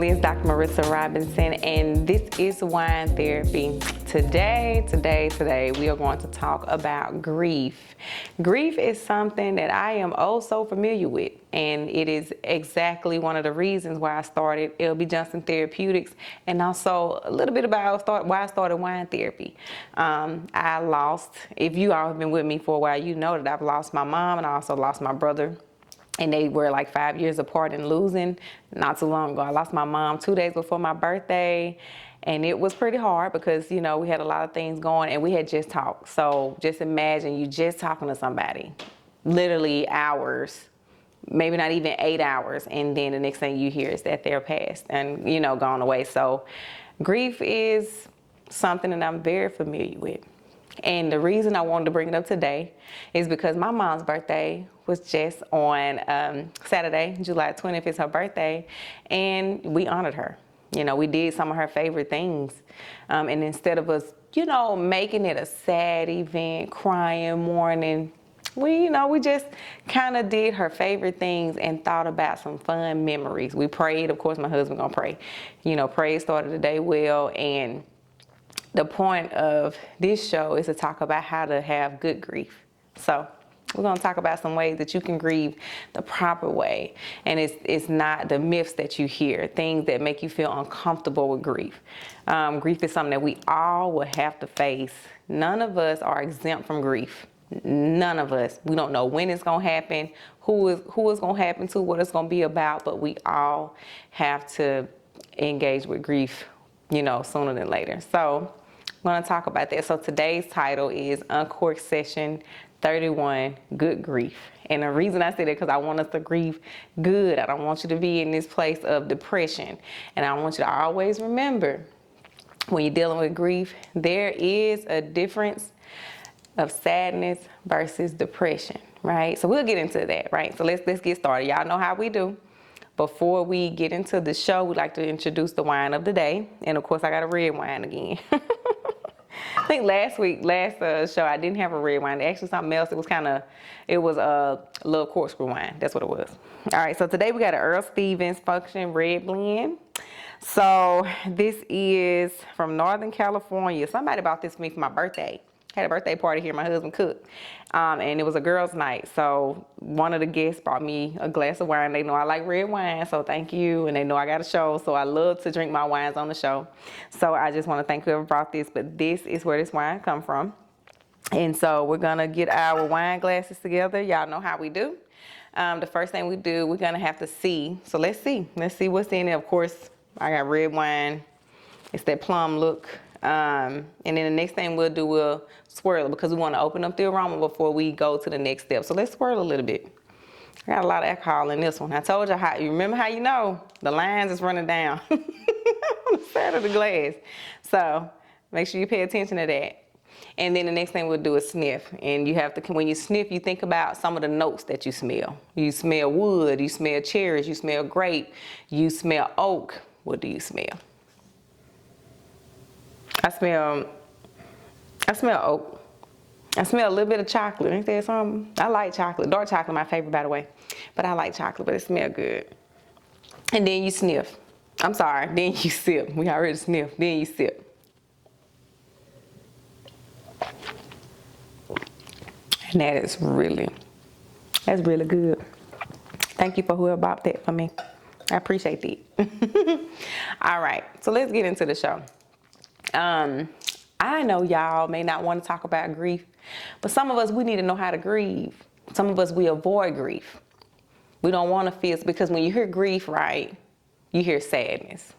family, it's Dr. Marissa Robinson, and this is Wine Therapy. Today, we are going to talk about grief. Grief is something that I am oh so familiar with, and it is exactly one of the reasons why I started LB Johnson Therapeutics, and also a little bit about why I started Wine Therapy. I lost, if you all have been with me for a while, you know that I've lost my mom, and I also lost my brother. And they were like 5 years apart and losing not too long ago. I lost my mom 2 days before my birthday, and it was pretty hard because, you know, we had a lot of things going and we had just talked. So just imagine you just talking to somebody, literally hours, maybe not even 8 hours, and then the next thing you hear is that they're passed and, you know, gone away. So grief is something that I'm very familiar with. And the reason I wanted to bring it up today is because my mom's birthday was just on Saturday, July 20th is her birthday, and we honored her. You know, we did some of her favorite things. And instead of us, you know, making it a sad event, crying, mourning, we just kind of did her favorite things and thought about some fun memories. We prayed, of course, my husband gonna pray. You know, praise started the day well, and the point of this show is to talk about how to have good grief. So we're going to talk about some ways that you can grieve the proper way. And it's not the myths that you hear, things that make you feel uncomfortable with grief. Grief is something that we all will have to face. None of us are exempt from grief. None of us. We don't know when it's going to happen, who it's going to happen to, what it's going to be about, but we all have to engage with grief, you know, sooner than later. So I'm going to talk about that. So today's title is Uncorked Session 31, Good Grief. And the reason I say that because I want us to grieve good. I don't want you to be in this place of depression. And I want you to always remember, when you're dealing with grief, there is a difference of sadness versus depression, right? So we'll get into that, right? So let's get started. Y'all know how we do. Before we get into the show, we'd like to introduce the wine of the day. And of course, I got a red wine again. I think last show, I didn't have a red wine. Actually, something else. It was a little corkscrew wine. That's what it was. All right, so today we got an Earl Stevens Function Red Blend. So this is from Northern California. Somebody bought this for me for my birthday. Had a birthday party here, my husband cooked, and it was a girls' night. So one of the guests brought me a glass of wine. They know I like red wine, so thank you. And they know I got a show, so I love to drink my wines on the show. So I just want to thank whoever brought this, but this is where this wine come from. And so we're gonna get our wine glasses together. Y'all know how we do. The first thing we do, we're gonna have to see. So let's see what's in it. Of course, I got red wine. It's that plum look. And then the next thing we'll do, we'll swirl it because we want to open up the aroma before we go to the next step. So let's swirl a little bit. I got a lot of alcohol in this one. I told you you remember how you know the lines is running down on the side of the glass. So make sure you pay attention to that. And then the next thing we'll do is sniff. And you have to, when you sniff, you think about some of the notes that you smell. You smell wood, you smell cherries, you smell grape, you smell oak. What do you smell? I smell oak. I smell a little bit of chocolate. Ain't that something? I like chocolate. Dark chocolate, my favorite, by the way. But I like chocolate, but it smells good. And then you sniff. I'm sorry, then you sip. We already sniffed, then you sip. And that's really good. Thank you for whoever bought that for me. I appreciate that. All right, so let's get into the show. I know y'all may not want to talk about grief, but some of us, we need to know how to grieve. Some of us, we avoid grief. We don't want to feel, because when you hear grief, right, you hear sadness.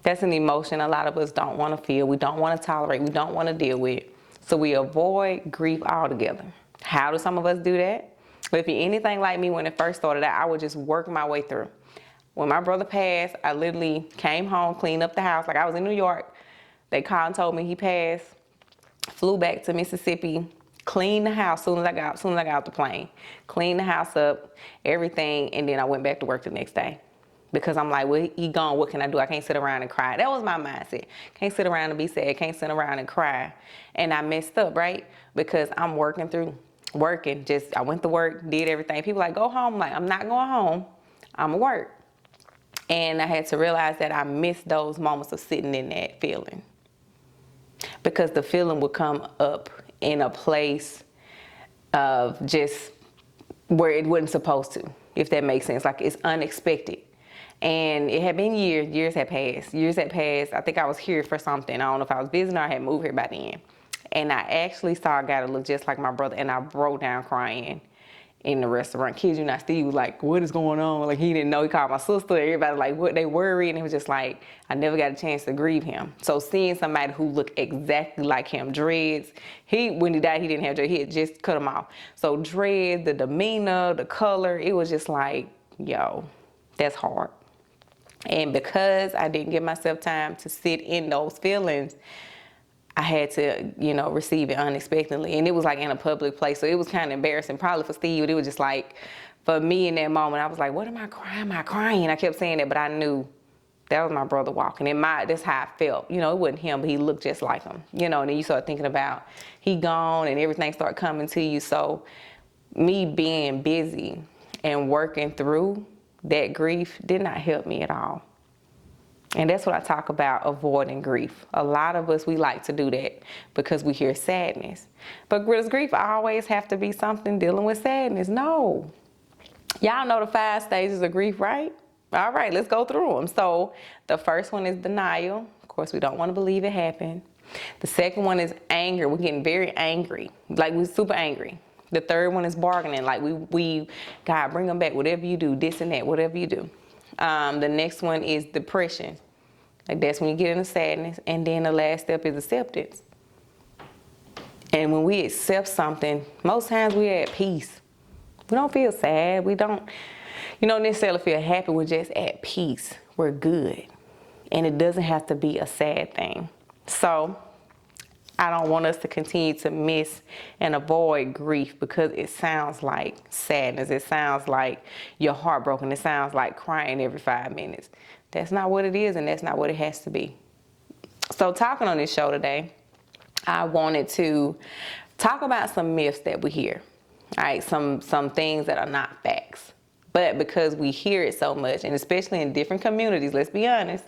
That's an emotion a lot of us don't want to feel. We don't want to tolerate. We don't want to deal with. So we avoid grief altogether. How do some of us do that? Well, if you're anything like me, when it first started out, I would just work my way through. When my brother passed, I literally came home, cleaned up the house. Like, I was in New York. They called and told me he passed, flew back to Mississippi, cleaned the house as soon as I got off the plane, cleaned the house up, everything, and then I went back to work the next day. Because I'm like, well, he gone, what can I do? I can't sit around and cry. That was my mindset. Can't sit around and be sad, can't sit around and cry. And I messed up, right? Because I'm working, I went to work, did everything. People like, go home. I'm like, I'm not going home, I'm at work. And I had to realize that I missed those moments of sitting in that feeling, because the feeling would come up in a place of just where it wasn't supposed to, if that makes sense. Like, it's unexpected. And it had been years had passed. I think I was here for something. I don't know if I was visiting or I had moved here by then. And I actually saw a guy that looked just like my brother, and I broke down crying in the restaurant. Kid you not, Steve was like, what is going on? Like, he didn't know. He called my sister. Everybody like, what, they worried. And it was just like, I never got a chance to grieve him. So seeing somebody who looked exactly like him, dreads, when he died, he didn't have dreads. He had just cut them off. So dreads, the demeanor, the color, it was just like, yo, that's hard. And because I didn't give myself time to sit in those feelings, I had to, receive it unexpectedly. And it was like in a public place. So it was kind of embarrassing, probably for Steve. It was just like, for me in that moment, I was like, what am I crying? Am I crying? I kept saying that, but I knew that was my brother walking. And that's how I felt. It wasn't him, but he looked just like him. And then you start thinking about he gone and everything started coming to you. So me being busy and working through that grief did not help me at all. And that's what I talk about, avoiding grief. A lot of us, we like to do that because we hear sadness. But does grief always have to be something dealing with sadness? No. Y'all know the 5 stages of grief, right? All right, let's go through them. So the first one is denial. Of course, we don't want to believe it happened. The second one is anger. We're getting very angry, like we're super angry. The third one is bargaining, like we God, bring them back, whatever you do, this and that, whatever you do. The next one is depression. Like, that's when you get into sadness. And then the last step is acceptance. And when we accept something, most times we're at peace. We don't feel sad. We don't necessarily feel happy. We're just at peace. We're good. And it doesn't have to be a sad thing. So I don't want us to continue to miss and avoid grief because it sounds like sadness. It sounds like you're heartbroken. It sounds like crying every 5 minutes. That's not what it is, and that's not what it has to be. So talking on this show today, I wanted to talk about some myths that we hear. All right, some things that are not facts. But because we hear it so much, and especially in different communities, let's be honest,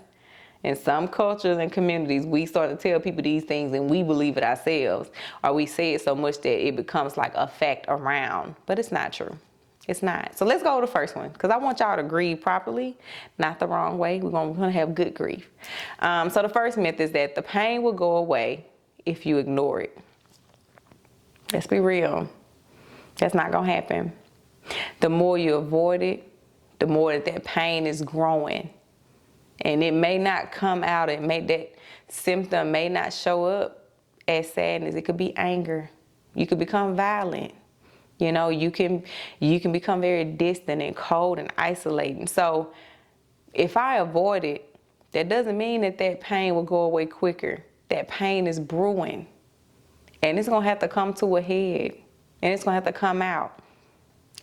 in some cultures and communities, we start to tell people these things and we believe it ourselves, or we say it so much that it becomes like a fact around, but it's not true. It's not. So let's go to the first one, because I want y'all to grieve properly, not the wrong way. We're going to have good grief. So the first myth is that the pain will go away if you ignore it. Let's be real. That's not going to happen. The more you avoid it, the more that pain is growing. And it may not come out, that symptom may not show up as sadness. It could be anger. You could become violent. You can become very distant and cold and isolating. So if I avoid it, that doesn't mean that pain will go away quicker. That pain is brewing. And it's going to have to come to a head. And it's going to have to come out.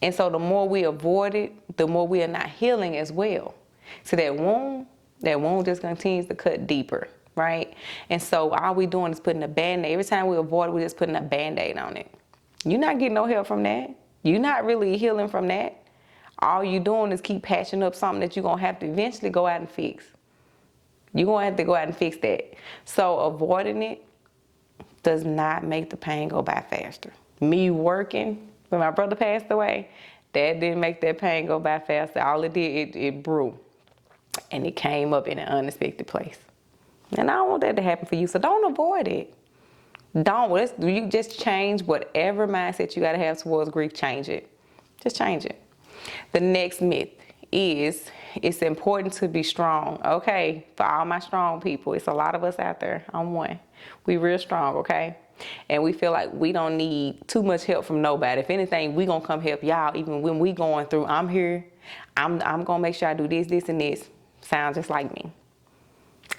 And so the more we avoid it, the more we are not healing as well. So that wound just continues to cut deeper, right? And so all we doing is putting a Band-Aid. Every time we avoid it, we're just putting a Band-Aid on it. You're not getting no help from that. You're not really healing from that. All you're doing is keep patching up something that you're going to have to eventually go out and fix. You're going to have to go out and fix that. So avoiding it does not make the pain go by faster. Me working, when my brother passed away, that didn't make that pain go by faster. All it did, it grew. And it came up in an unexpected place. And I don't want that to happen for you, so don't avoid it. You just change whatever mindset you got to have towards grief, change it. Just change it. The next myth is it's important to be strong. Okay, for all my strong people, it's a lot of us out there. I'm one. We real strong, okay? And we feel like we don't need too much help from nobody. If anything, we gonna come help y'all even when we going through. I'm here. I'm gonna make sure I do this, this, and this. Sound just like me.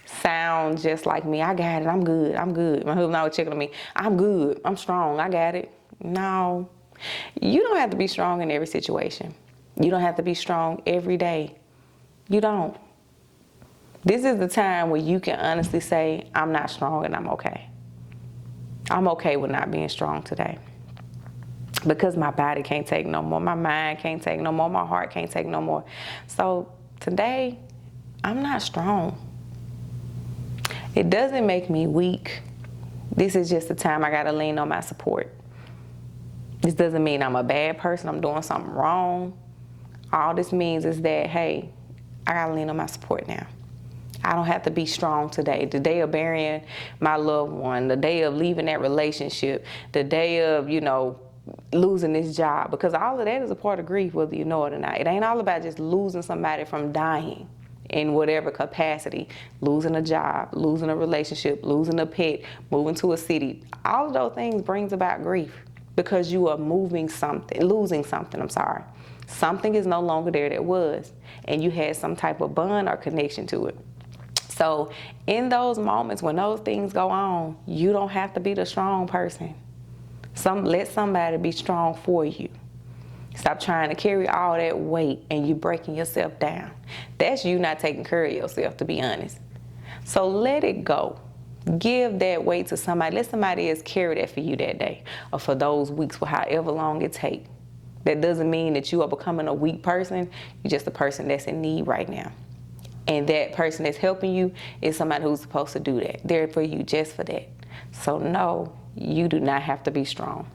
Sound just like me. I got it. I'm good. I'm good. My husband always checking on me. I'm good. I'm strong. I got it. No. You don't have to be strong in every situation. You don't have to be strong every day. You don't. This is the time where you can honestly say, I'm not strong and I'm okay. I'm okay with not being strong today. Because my body can't take no more. My mind can't take no more. My heart can't take no more. So today, I'm not strong. It doesn't make me weak. This is just the time I gotta lean on my support. This doesn't mean I'm a bad person, I'm doing something wrong. All this means is that, hey, I gotta lean on my support now. I don't have to be strong today. The day of burying my loved one, the day of leaving that relationship, the day of, losing this job, because all of that is a part of grief, whether you know it or not. It ain't all about just losing somebody from dying in whatever capacity, losing a job, losing a relationship, losing a pet, moving to a city. All of those things brings about grief because you are losing something, I'm sorry. Something is no longer there that was, and you had some type of bond or connection to it. So in those moments when those things go on, you don't have to be the strong person. Let somebody be strong for you. Stop trying to carry all that weight and you breaking yourself down. That's you not taking care of yourself, to be honest. So let it go. Give that weight to somebody. Let somebody else carry that for you that day or for those weeks, for however long it takes. That doesn't mean that you are becoming a weak person. You're just a person that's in need right now. And that person that's helping you is somebody who's supposed to do that. They're for you just for that. So no, you do not have to be strong.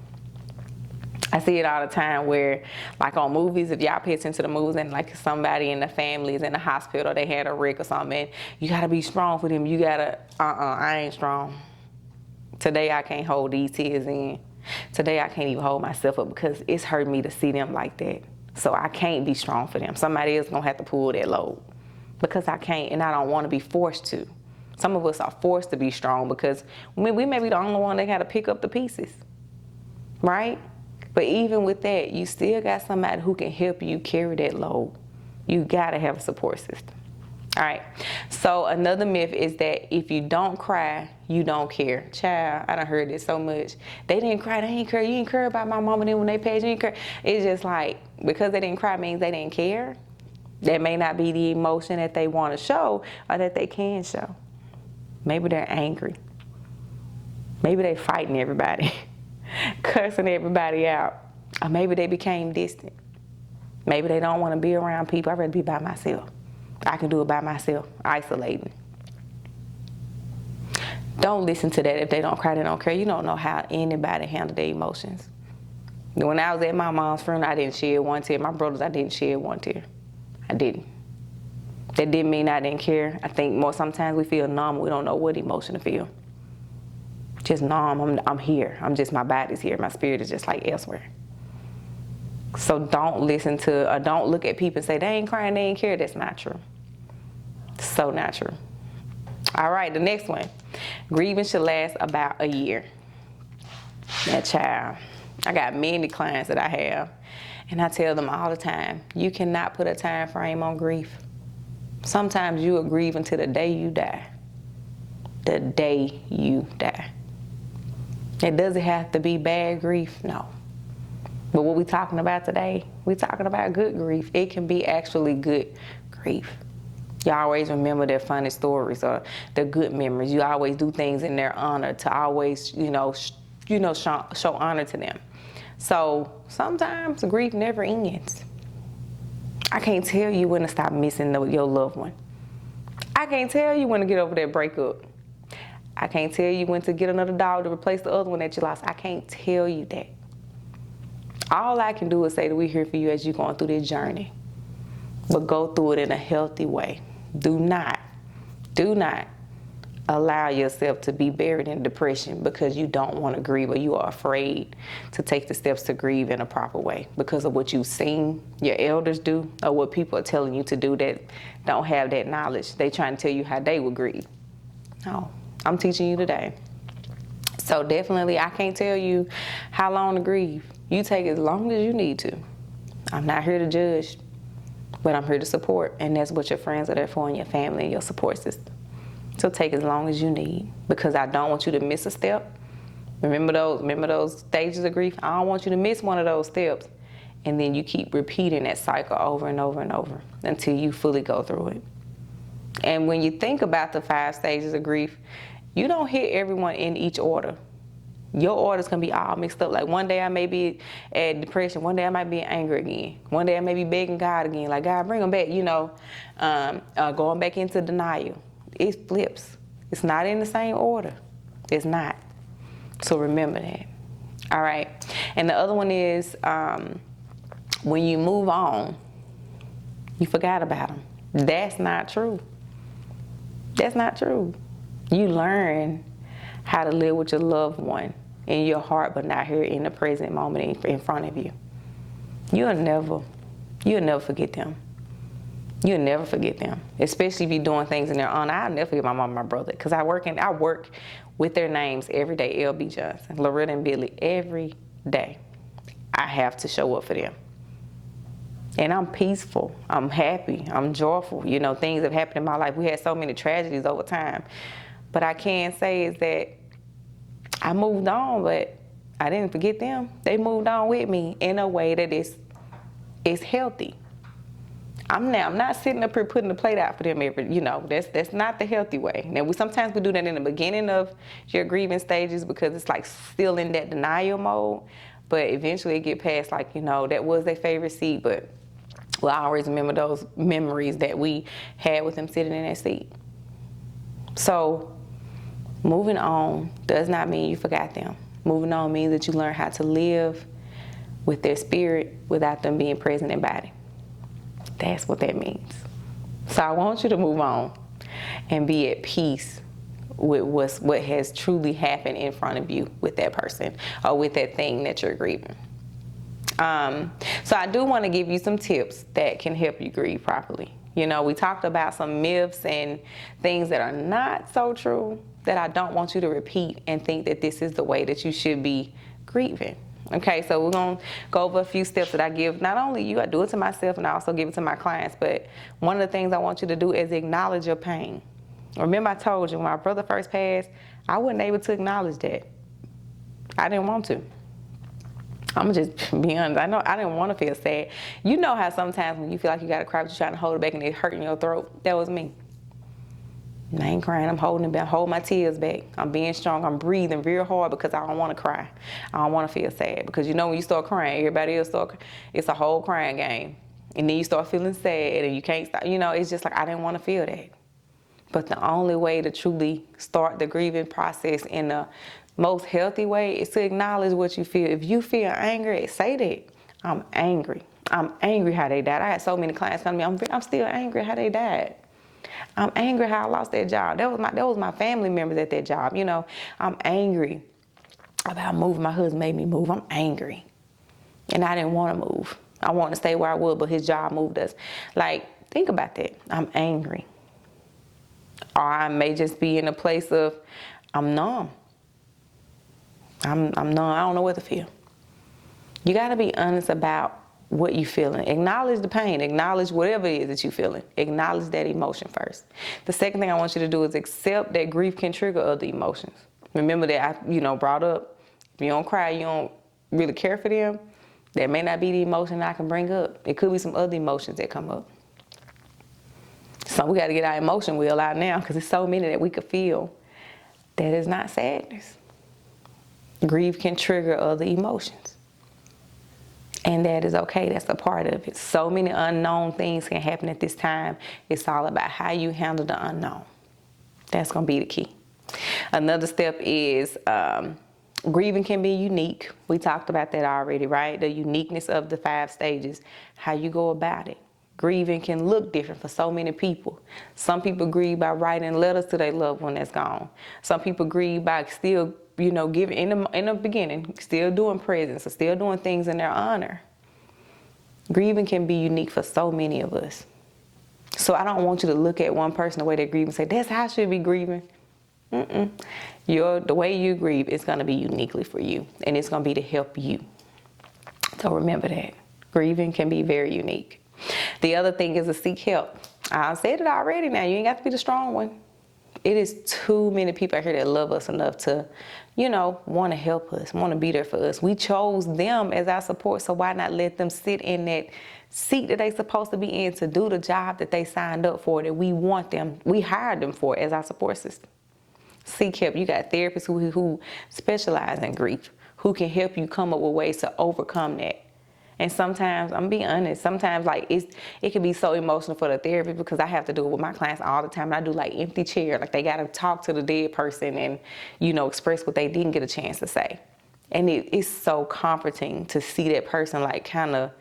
I see it all the time where, like on movies, if y'all pay attention to the movies and like somebody in the family is in the hospital, they had a wreck or something, you gotta be strong for them. You gotta, I ain't strong. Today I can't hold these tears in. Today I can't even hold myself up because it's hurt me to see them like that. So I can't be strong for them. Somebody else gonna have to pull that load because I can't and I don't wanna be forced to. Some of us are forced to be strong because we may be the only one that gotta pick up the pieces, right? But even with that, you still got somebody who can help you carry that load. You gotta have a support system. All right, so another myth is that if you don't cry, you don't care. Child, I done heard this so much. They didn't cry, they ain't care. You didn't care about my mama then when they passed, you didn't care. It's just like, because they didn't cry means they didn't care. That may not be the emotion that they wanna show or that they can show. Maybe they're angry. Maybe they fighting everybody. Cursing everybody out. Or maybe they became distant. Maybe they don't want to be around people. I'd rather be by myself. I can do it by myself, isolating. Don't listen to that. If they don't cry, they don't care. You don't know how anybody handle their emotions. When I was at my mom's funeral, I didn't shed one tear. My brothers, I didn't shed one tear. I didn't. That didn't mean I didn't care. I think sometimes we feel numb. We don't know what emotion to feel. Just numb, I'm here. My body's here. My spirit is just like elsewhere. So don't listen to, or don't look at people and say, they ain't crying, they ain't care. That's not true. So not true. All right, the next one. Grieving should last about a year. That child. I got many clients that I have, and I tell them all the time, you cannot put a time frame on grief. Sometimes you will grieve until the day you die. The day you die. It doesn't have to be bad grief, no. But what we're talking about today, we're talking about good grief. It can be actually good grief. You always remember their funny stories or their good memories. You always do things in their honor to always, show honor to them. So sometimes grief never ends. I can't tell you when to stop missing your loved one. I can't tell you when to get over that breakup. I can't tell you when to get another dog to replace the other one that you lost. I can't tell you that. All I can do is say that we're here for you as you're going through this journey. But go through it in a healthy way. Do not allow yourself to be buried in depression because you don't want to grieve or you are afraid to take the steps to grieve in a proper way because of what you've seen your elders do or what people are telling you to do that don't have that knowledge. They trying to tell you how they would grieve. No. I'm teaching you today. So definitely, I can't tell you how long to grieve. You take as long as you need to. I'm not here to judge, but I'm here to support. And that's what your friends are there for and your family and your support system. So take as long as you need because I don't want you to miss a step. Remember those stages of grief? I don't want you to miss one of those steps. And then you keep repeating that cycle over and over and over until you fully go through it. And when you think about the 5 stages of grief, you don't hit everyone in each order. Your orders can be all mixed up. Like one day I may be at depression, one day I might be in anger again, one day I may be begging God again, like God bring them back, going back into denial. It flips. It's not in the same order. It's not. So remember that. All right. And the other one is when you move on, you forgot about them. That's not true. That's not true. You learn how to live with your loved one in your heart, but not here in the present moment in front of you. You'll never forget them. You'll never forget them, especially if you're doing things in their honor. I'll never forget my mom and my brother, because I work with their names every day. LB Johnson, Loretta, and Billy, every day. I have to show up for them. And I'm peaceful, I'm happy, I'm joyful. Things have happened in my life. We had so many tragedies over time. But I can say is that I moved on, but I didn't forget them. They moved on with me in a way that is healthy. I'm not sitting up here putting the plate out for them that's not the healthy way. Now sometimes we do that in the beginning of your grieving stages because it's like still in that denial mode. But eventually it get past that was their favorite seat, but we'll always remember those memories that we had with them sitting in that seat. So moving on does not mean you forgot them. Moving on means that you learn how to live with their spirit without them being present in body. That's what that means. So I want you to move on and be at peace with what has truly happened in front of you with that person or with that thing that you're grieving. So I do want to give you some tips that can help you grieve properly. We talked about some myths and things that are not so true that I don't want you to repeat and think that this is the way that you should be grieving. Okay, so we're going to go over a few steps that I give. Not only you, I do it to myself and I also give it to my clients, but one of the things I want you to do is acknowledge your pain. Remember I told you when my brother first passed, I wasn't able to acknowledge that. I didn't want to. I'm just be honest. I know I didn't want to feel sad. You know how sometimes when you feel like you got to cry, but you're trying to hold it back and it's hurting your throat? That was me. And I ain't crying. I'm holding it back, holding my tears back. I'm being strong. I'm breathing real hard because I don't want to cry. I don't want to feel sad because when you start crying, everybody else it's a whole crying game. And then you start feeling sad and you can't stop. It's just like I didn't want to feel that. But the only way to truly start the grieving process in the most healthy way is to acknowledge what you feel. If you feel angry, say that. I'm angry. I'm angry how they died. I had so many clients come to me. I'm still angry how they died. I'm angry how I lost that job. That was my family members at that job. I'm angry about moving. My husband made me move. I'm angry. And I didn't want to move. I wanted to stay where I was, but his job moved us. Think about that. I'm angry. Or I may just be in a place of I'm numb. I'm numb. I don't know what to feel. You got to be honest about what you're feeling. Acknowledge the pain. Acknowledge whatever it is that you're feeling. Acknowledge that emotion first. The second thing I want you to do is accept that grief can trigger other emotions. Remember that I brought up, if you don't cry, you don't really care for them. That may not be the emotion I can bring up. It could be some other emotions that come up. So we got to get our emotion wheel out now because there's so many that we could feel that is not sadness. Grief can trigger other emotions. And that is okay. That's a part of it. So many unknown things can happen at this time. It's all about how you handle the unknown. That's going to be the key. Another step is grieving can be unique. We talked about that already, right? The uniqueness of the 5 stages, how you go about it. Grieving can look different for so many people. Some people grieve by writing letters to their loved one that's gone. Some people grieve by still, giving in the beginning, still doing presents or still doing things in their honor. Grieving can be unique for so many of us. So I don't want you to look at one person the way they grieve and say, that's how I should be grieving. The way you grieve is going to be uniquely for you, and it's going to be to help you. So remember that. Grieving can be very unique. The other thing is to seek help. I said it already now. You ain't got to be the strong one. It is too many people out here that love us enough to, want to help us, want to be there for us. We chose them as our support, so why not let them sit in that seat that they're supposed to be in to do the job that they signed up for, that we want them, we hired them for as our support system. Seek help. You got therapists who specialize in grief, who can help you come up with ways to overcome that. And sometimes, I'm being honest, sometimes like it can be so emotional for the therapist, because I have to do it with my clients all the time. And I do like empty chair, like they got to talk to the dead person and, you know, express what they didn't get a chance to say. And it's so comforting to see that person like kind of,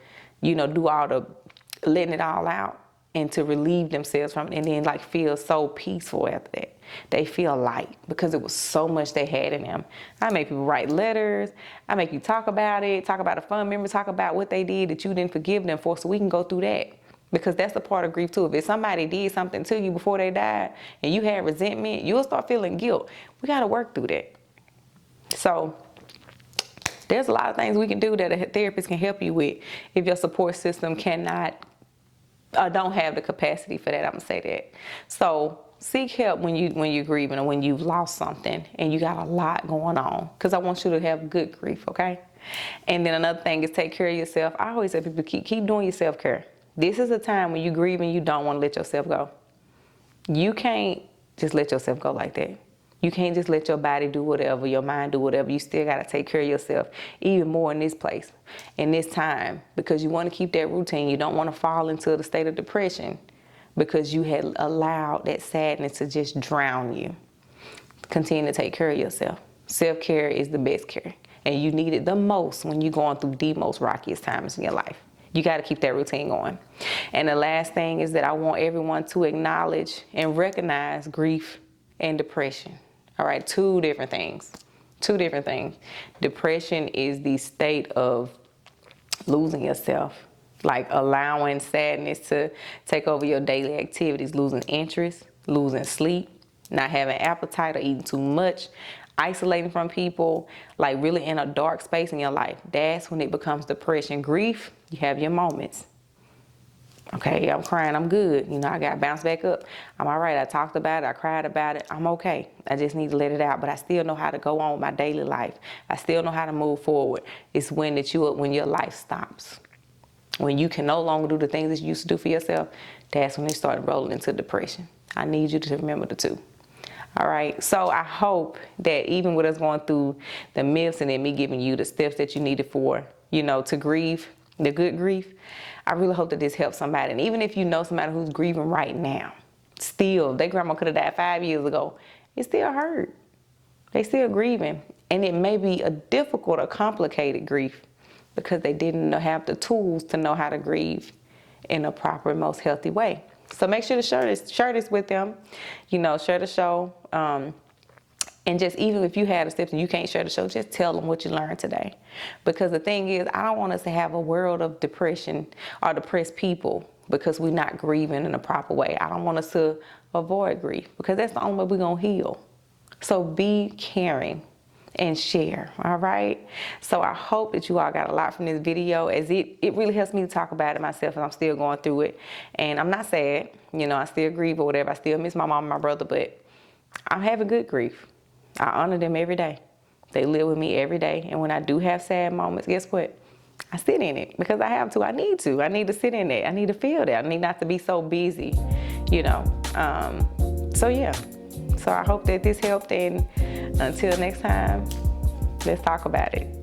you know, do all the letting it all out and to relieve themselves from it, and then like feel so peaceful after that. They feel light because it was so much they had in them. I make people write letters. I make you talk about it, talk about a fun memory, talk about what they did that you didn't forgive them for, so we can go through that. Because that's a part of grief too. If somebody did something to you before they died and you had resentment, you'll start feeling guilt. We got to work through that. So there's a lot of things we can do that a therapist can help you with if your support system cannot don't have the capacity for that. I'm gonna say that. So seek help when you're grieving or when you've lost something and you got a lot going on, because I want you to have good grief, okay? And then another thing is take care of yourself. I always say people keep doing your self-care. This is a time when you grieve and you don't want to let yourself go. You can't just let yourself go like that. You can't just let your body do whatever, your mind do whatever. You still got to take care of yourself even more in this place, in this time, because you want to keep that routine. You don't want to fall into the state of depression because you had allowed that sadness to just drown you. Continue to take care of yourself. Self-care is the best care, and you need it the most when you're going through the most rockiest times in your life. You got to keep that routine going. And the last thing is that I want everyone to acknowledge and recognize grief and depression. All right, two different things. Depression is the state of losing yourself, like allowing sadness to take over your daily activities, losing interest, losing sleep, not having appetite or eating too much, isolating from people, like really in a dark space in your life. That's when it becomes depression. Grief, you have your moments. Okay, I'm crying, I'm good. You know, I got to bounce back up. I'm all right. I talked about it. I cried about it. I'm okay. I just need to let it out. But I still know how to go on with my daily life. I still know how to move forward. It's when your life stops. When you can no longer do the things that you used to do for yourself, that's when it started rolling into depression. I need you to remember the two. All right. So I hope that even with us going through the myths and then me giving you the steps that you needed for, you know, to grieve, the good grief, I really hope that this helps somebody. And even if you know somebody who's grieving right now, still, their grandma could have died 5 years ago, it still hurt. They still grieving. And it may be a difficult or complicated grief because they didn't have the tools to know how to grieve in a proper, most healthy way. So make sure to share this with them, you know, share the show. And just even if you had a steps and you can't share the show, just tell them what you learned today. Because the thing is, I don't want us to have a world of depression or depressed people because we're not grieving in a proper way. I don't want us to avoid grief because that's the only way we're going to heal. So be caring and share, all right? So I hope that you all got a lot from this video, as it really helps me to talk about it myself, and I'm still going through it. And I'm not sad, you know, I still grieve or whatever. I still miss my mom and my brother, but I'm having good grief. I honor them every day. They live with me every day. And when I do have sad moments, guess what? I sit in it because I have to. I need to. I need to sit in it. I need to feel that. I need not to be so busy, you know. So yeah. So I hope that this helped. And until next time, let's talk about it.